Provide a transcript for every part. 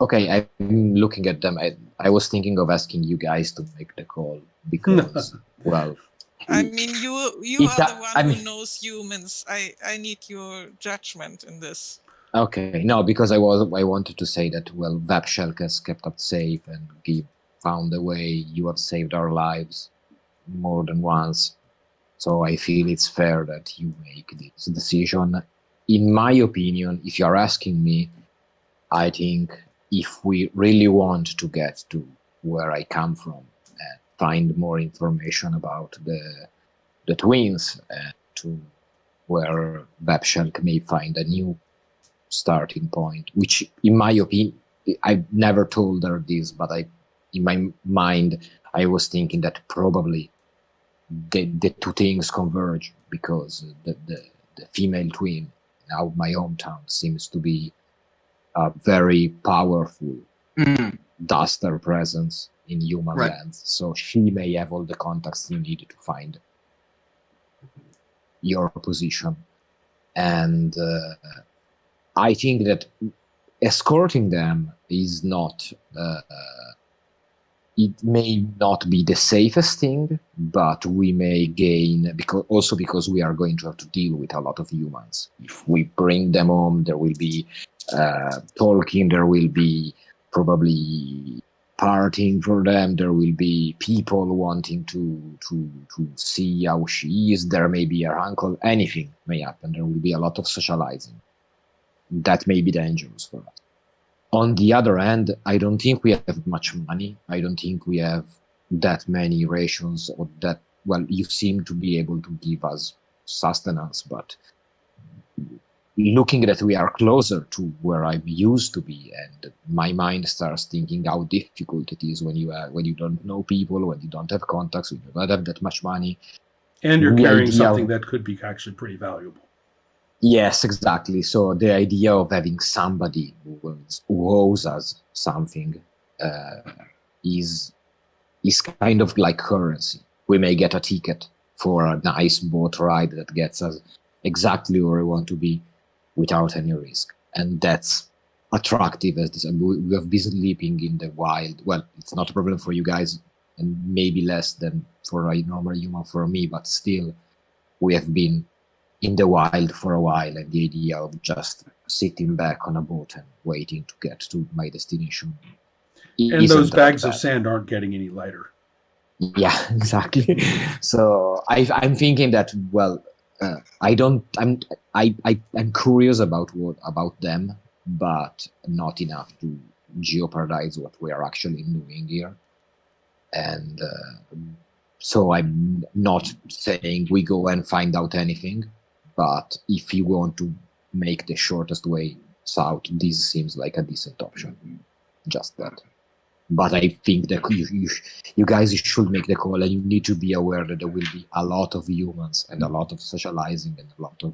Okay, I'm looking at them. I was thinking of asking you guys to make the call because, well, I mean, you it, are the one I who mean, knows humans. I need your judgment in this. okay, no, because I wanted to say that well, Vapshelk has kept us safe and found a way. You have saved our lives more than once, so I feel it's fair that you make this decision. In my opinion, if you are asking me, I think if we really want to get to where I come from and find more information about the twins and to where Vapshelk may find a new starting point, which in my opinion, I've never told her this, but in my mind, I was thinking that probably the two things converge because the female twin now my hometown seems to be a very powerful duster presence in human lands. So she may have all the contacts you need to find your position. And I think that escorting them is not, it may not be the safest thing, but we may gain, because we are going to have to deal with a lot of humans. If we bring them home, there will be talking, there will be probably partying for them, there will be people wanting to see how she is, there may be her uncle, anything may happen, there will be a lot of socializing. That may be dangerous for us. On the other hand, I don't think we have much money. I don't think we have that many rations or that, well, you seem to be able to give us sustenance, but looking that we are closer to where I'm used to be, and my mind starts thinking how difficult it is when you don't know people, when you don't have contacts, when you don't have that much money. And you're carrying something that could be actually pretty valuable. Yes, exactly. So the idea of having somebody who owes us something is kind of like currency. We may get a ticket for a nice boat ride that gets us exactly where we want to be without any risk. And that's attractive. As this. We have been sleeping in the wild. Well, it's not a problem for you guys, and maybe less than for a normal human for me, but still, we have been in the wild for a while, and the idea of just sitting back on a boat and waiting to get to my destination. And those bags of sand aren't getting any lighter. Yeah, exactly. So I'm thinking that, well, I'm curious about them, but not enough to jeopardize what we are actually doing here. And so I'm not saying we go and find out anything. But if you want to make the shortest way south, this seems like a decent option. Just that. But I think that you guys should make the call, and you need to be aware that there will be a lot of humans and a lot of socializing and a lot of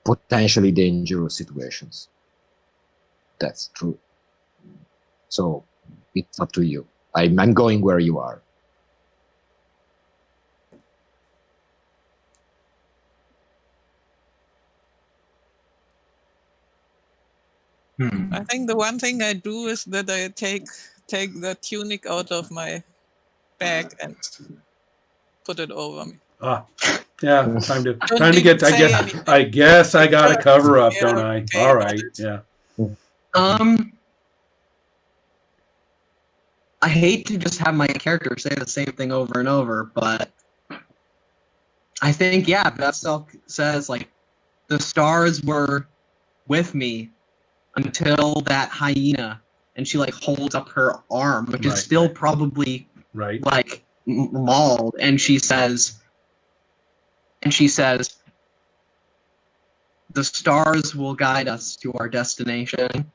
potentially dangerous situations. That's true. So it's up to you. I'm going where you are. I think the one thing I do is that I take the tunic out of my bag and put it over me. Yeah, time to get. I guess I got to cover up, don't I? All right, yeah. I hate to just have my character say the same thing over and over, but I think, yeah, Vapshelk says, like, the stars were with me until that hyena, and she, like, holds up her arm, which is still probably, like, mauled, and she says, the stars will guide us to our destination.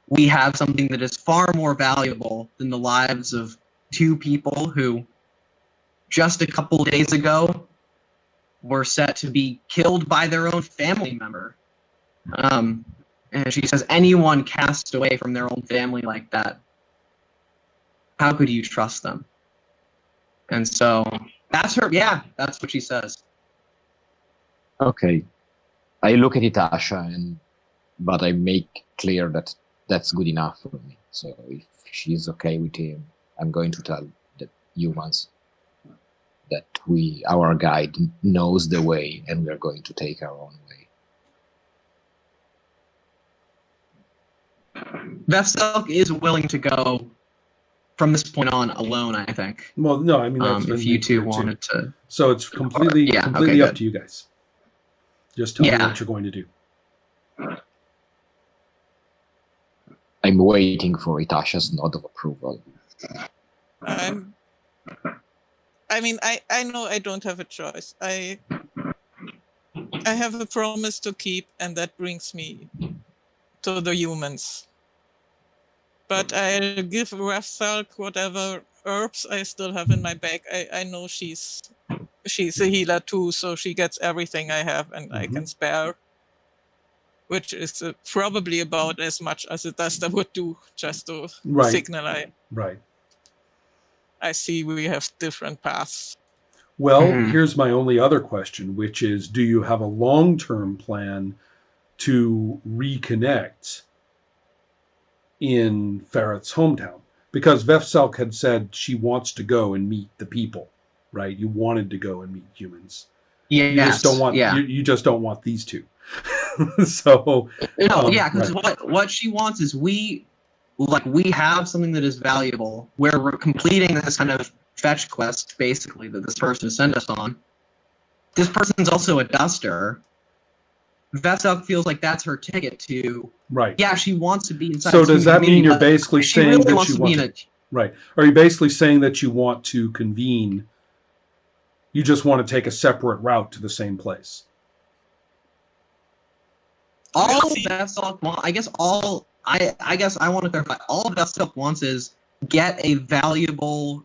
We have something that is far more valuable than the lives of two people who just a couple days ago were set to be killed by their own family member. And she says, anyone cast away from their own family like that, how could you trust them? And so that's her. Yeah, that's what she says. Okay. I look at Itasha, but I make clear that that's good enough for me. So if she's okay with him, I'm going to tell the humans that our guide knows the way, and we're going to take our own way. Vefselk is willing to go from this point on alone, I think. Well, no, I mean, that's if you two wanted to. So it's completely Yeah, completely okay, up to you guys. Just tell me Yeah. what you're going to do. I'm waiting for Itasha's nod of approval. I mean, I know I don't have a choice. I have a promise to keep, and that brings me to the humans. But I'll give Vefselk whatever herbs I still have in my bag. I know she's a healer too, so she gets everything I have and I can spare, which is probably about as much as a duster would do, just to Right. signal Right. I see we have different paths. Well, Mhm. here's my only other question, which is, do you have a long-term plan to reconnect in Ferret's hometown? Because Vefselk had said she wants to go and meet the people, right? You wanted to go and meet humans. Yes. You just don't want you just don't want these two. So No, yeah, because right. what she wants is we have something that is valuable. We're completing this kind of fetch quest, basically, that this person sent us on. This person's also a duster. Vefselk feels like that's her ticket to. Right. Yeah, she wants to be inside. So this does that mean community, you're but basically she saying really that wants you to want be in to, a. right? Are you basically saying that you want to convene? You just want to take a separate route to the same place. All We'll see. Vefselk wants, I guess I want to clarify. All Vefselk wants is get this valuable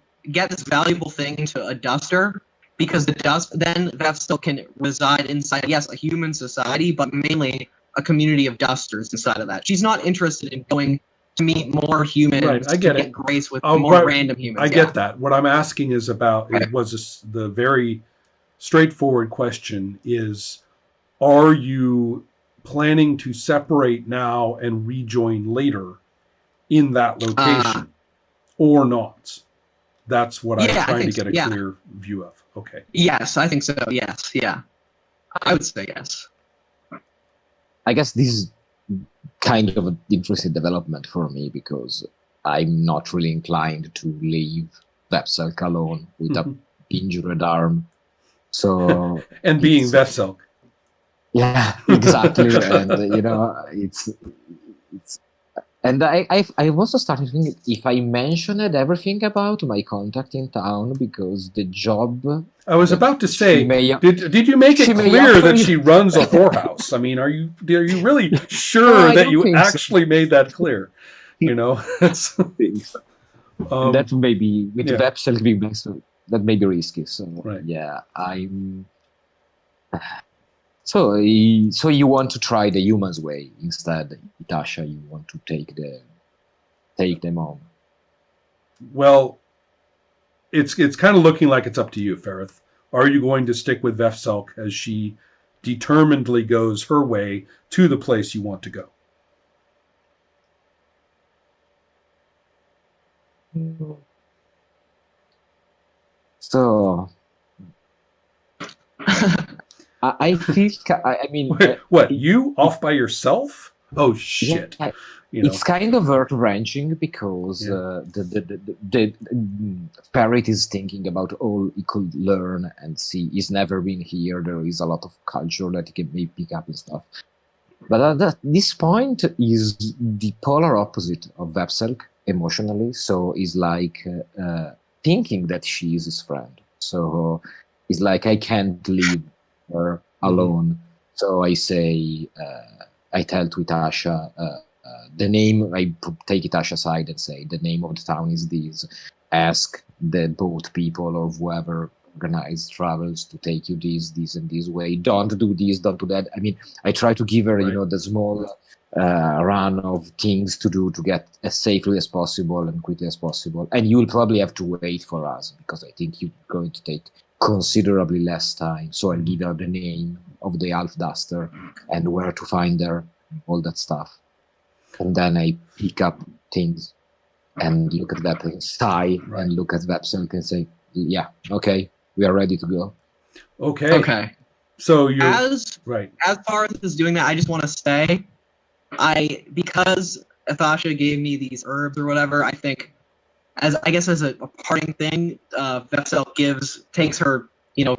thing to a duster, because then Vefselk can reside inside, yes, a human society, but mainly a community of dusters inside of that. She's not interested in going to meet more humans, Right, I get to it. get grace with Oh, more right. random humans. I get that. What I'm asking is about the very straightforward question is, are you planning to separate now and rejoin later in that location or not? That's what I'm Yeah, I trying to think get a so, yeah. clear view of. Okay. Yes, I think so. Yes, yeah. I would say yes. I guess this is kind of an interesting development for me, because I'm not really inclined to leave Vefselk alone with a injured arm. So And being it's- Vefselk. yeah, exactly. And it's and I also started thinking if I mentioned everything about my contact in town, because the job. I was about to say, may- did you make it she may clear that actually- she runs a whorehouse? I mean, are you really sure No, I that don't you think so. actually made that clear? You know, it's, that may be with yeah. Vefselk being back, so that may be risky. So Right. yeah, I'm. So you want to try the humans way instead, Itasha? You want to take them on? Well, it's kind of looking like it's up to you, Ferrith. Are you going to stick with Vefselk as she determinedly goes her way to the place you want to go? So I feel. I mean, Wait, what? You off by yourself? Oh shit! yeah, You know. it's kind of heart-wrenching, because Yeah. the parrot is thinking about all he could learn and see. He's never been here. There is a lot of culture that he can maybe pick up and stuff. But at this point is the polar opposite of Vefselk emotionally. So he's like thinking that she is his friend. So he's like, I can't leave her alone. So I say, I tell to Itasha, the name, I take Itasha aside and say, the name of the town is this. Ask the boat people or whoever organized travels to take you this and this way. Don't do this, don't do that. I mean, I try to give her, Right. the small run of things to do to get as safely as possible and quickly as possible. And you will probably have to wait for us, because I think you're going to take considerably less time. So I'll give her the name of the Half Duster and where to find her, all that stuff. and then I pick up things and look at Vep and sigh Right. and look at Vepselk and say, yeah, okay, we are ready to go. Okay. Okay. So you're As right. far as doing that, I just want to say, because Athasha gave me these herbs or whatever, I think, as a parting thing, Vexel takes her,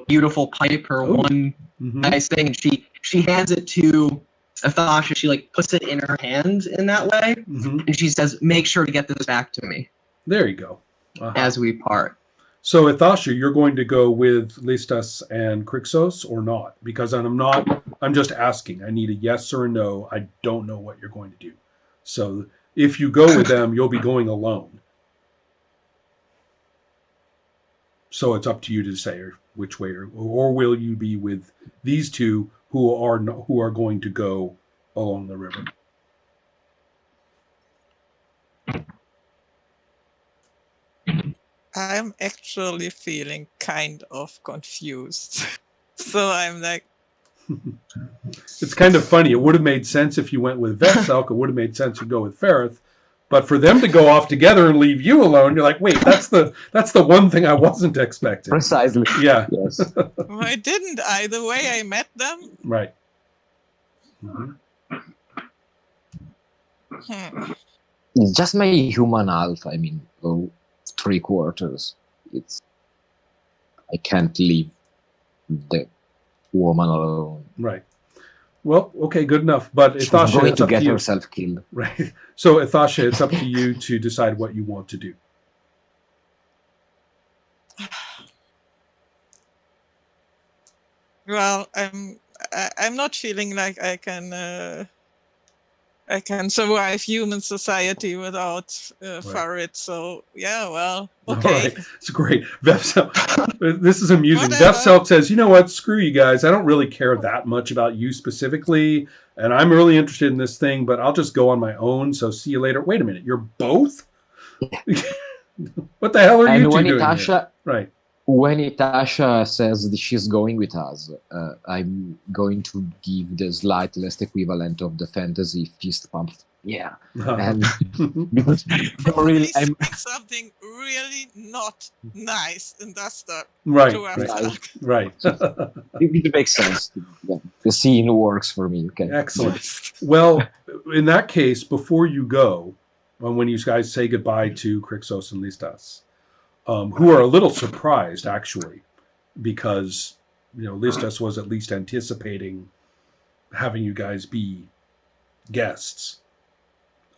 beautiful pipe, her Ooh. one Mhm. nice thing, and she hands it to Athasha. She puts it in her hand in that way, Mhm. and she says, "Make sure to get this back to me There you go. Uh-huh. as we part." So, Athasha, you're going to go with Listas and Crixos or not? Because I'm just asking. I need a yes or a no. I don't know what you're going to do. So, if you go with them, you'll be going alone. So, it's up to you to say which way, or will you be with these two who are going to go along the river? I'm actually feeling kind of confused. So I'm like, It's kind of funny. It would have made sense if you went with Vetselk. It would have made sense to go with Ferrith. But for them to go off together and leave you alone, you're like, wait, that's the one thing I wasn't expecting. Precisely. Yeah. Yes. I didn't either way. I met them. Right. Mhm. Hmm. It's just my human half. I mean, 3/4. I can't leave the woman alone. Right. Well, okay, good enough. But She's Athasha, going it's to up to get you. herself killed. Right. So, Athasha, it's up to you to decide what you want to do. Well, I'm not feeling like I can survive human society without Farid. So yeah, well, okay. All right. It's great. Vepselk, this is amusing. Whatever. Vepselk says, you know what? Screw you guys. I don't really care that much about you specifically. And I'm really interested in this thing, but I'll just go on my own. So see you later. Wait a minute. You're both? What the hell are you And two when doing here? Itasha, Right. when Itasha says that she's going with us, I'm going to give the slightest equivalent of the fantasy fist pump. Yeah. And because Probably I'm saying something really not nice, and that's the right. to Right. Vepselk. Right. it makes sense. Yeah. The scene works for me. Okay. Excellent. Well, in that case, before you go, when you guys say goodbye to Crixos and Listas, who are a little surprised, actually, because, Listas was at least anticipating having you guys be guests.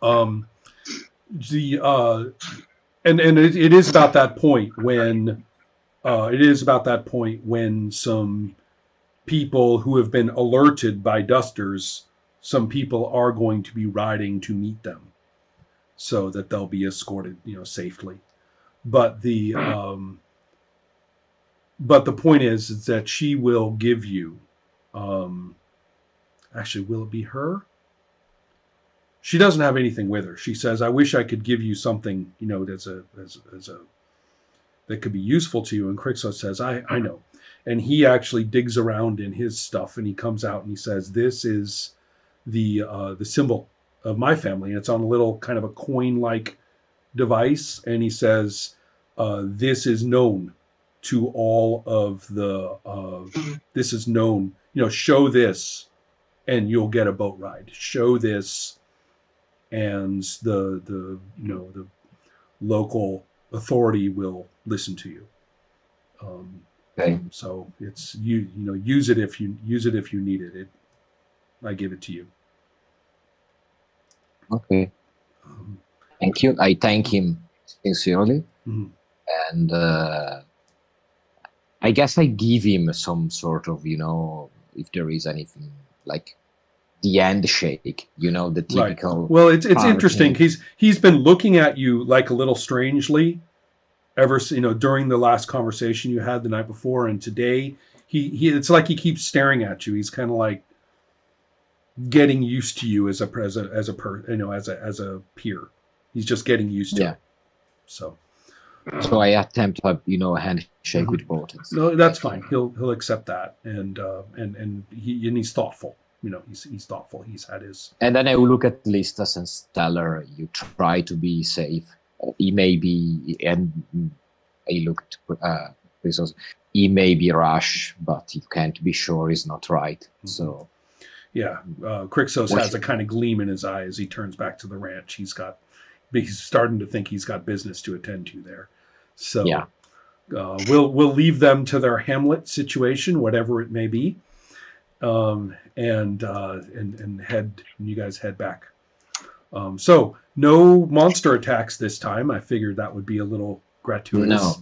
And it is about that point when some people who have been alerted by dusters, some people are going to be riding to meet them so that they'll be escorted, safely. But the point is that she will give you, actually, will it be her? She doesn't have anything with her. She says, I wish I could give you something, that could be useful to you. And Crixos says, I know. And he actually digs around in his stuff and he comes out and he says, this is the symbol of my family. And it's on a little kind of a coin-like device. And he says, this is known to all of the, this is known, show this and you'll get a boat ride. Show this and the local authority will listen to you. Okay. So it's use it if you need it. I give it to you. Okay. Thank you. I thank him sincerely, Mhm. and I guess I give him some sort of, if there is anything like the handshake, the typical. Right. Well, it's parting. interesting. He's been looking at you like a little strangely ever during the last conversation you had the night before, and today he it's like he keeps staring at you. He's kind of like getting used to you as a peer. He's just getting used to Yeah. it. So I attempt to have, a handshake Mhm. with both. no, that's fine. He'll accept that, and he's thoughtful. he's thoughtful. He's had his. And then I will look at Listas and Stellar. You try to be safe. He may be, and I looked resource. He may be rash, but you can't be sure he's not right. Mm-hmm. So yeah, Crixos has a kind of gleam in his eye as he turns back to the ranch. He's starting to think he's got business to attend to there. So yeah. We'll leave them to their Hamlet situation, whatever it may be, and you guys head back. So no monster attacks this time. I figured that would be a little gratuitous.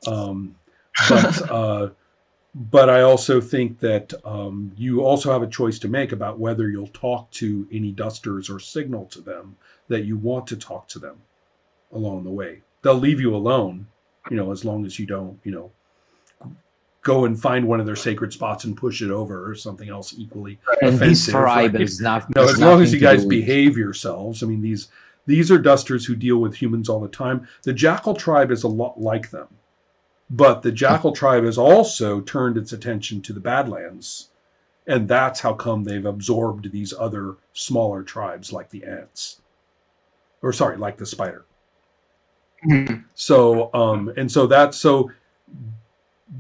No. But I also think that you also have a choice to make about whether you'll talk to any dusters or signal to them that you want to talk to them along the way. They'll leave you alone, as long as you don't, go and find one of their sacred spots and push it over or something else equally And this offensive. tribe right? is not. No, has as long as nothing you to guys do with- behave yourselves. I mean, these are dusters who deal with humans all the time. The Jackal tribe is a lot like them. But the Jackal tribe has also turned its attention to the Badlands. And that's how come they've absorbed these other smaller tribes like the ants. Or sorry, like the spider. Mhm. So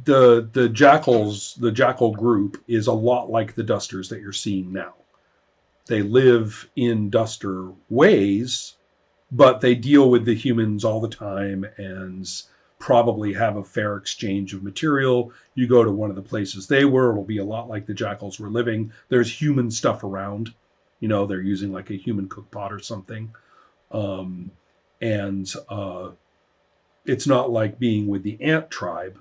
the jackal group is a lot like the dusters that you're seeing now. They live in duster ways, but they deal with the humans all the time and probably have a fair exchange of material. You go to one of the places they were, it'll be a lot like the jackals were living. There's human stuff around. They're using like a human cook pot or something. It's not like being with the ant tribe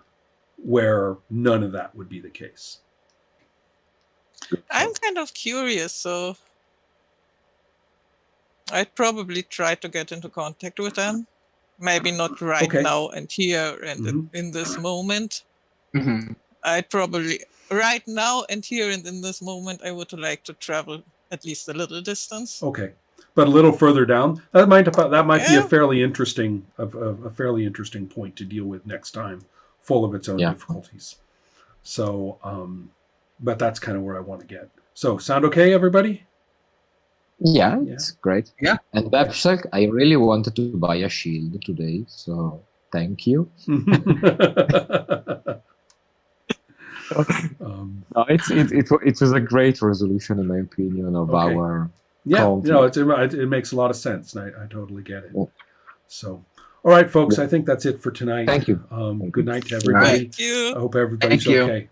where none of that would be the case. I'm kind of curious, so I'd probably try to get into contact with them. Maybe not right Okay. now and here and Mhm. in this moment. Mhm. I'd probably right now and here and in this moment I would like to travel at least a little distance. Okay, but a little further down, that might be a Yeah. fairly interesting point to deal with next time, full of its own Yeah. difficulties. So, but that's kind of where I want to get. So, sound okay, everybody? Yeah, Yeah. it's great. Yeah. And Babshak, I really wanted to buy a shield today, so thank you. No, it was a great resolution in my opinion of Okay. our Yeah, conflict. it makes a lot of sense, and I totally get it. Yeah. So, all right, folks, I think that's it for tonight. Thank you. Good you. night to everybody. Thank you. I hope everybody's Thank you. okay.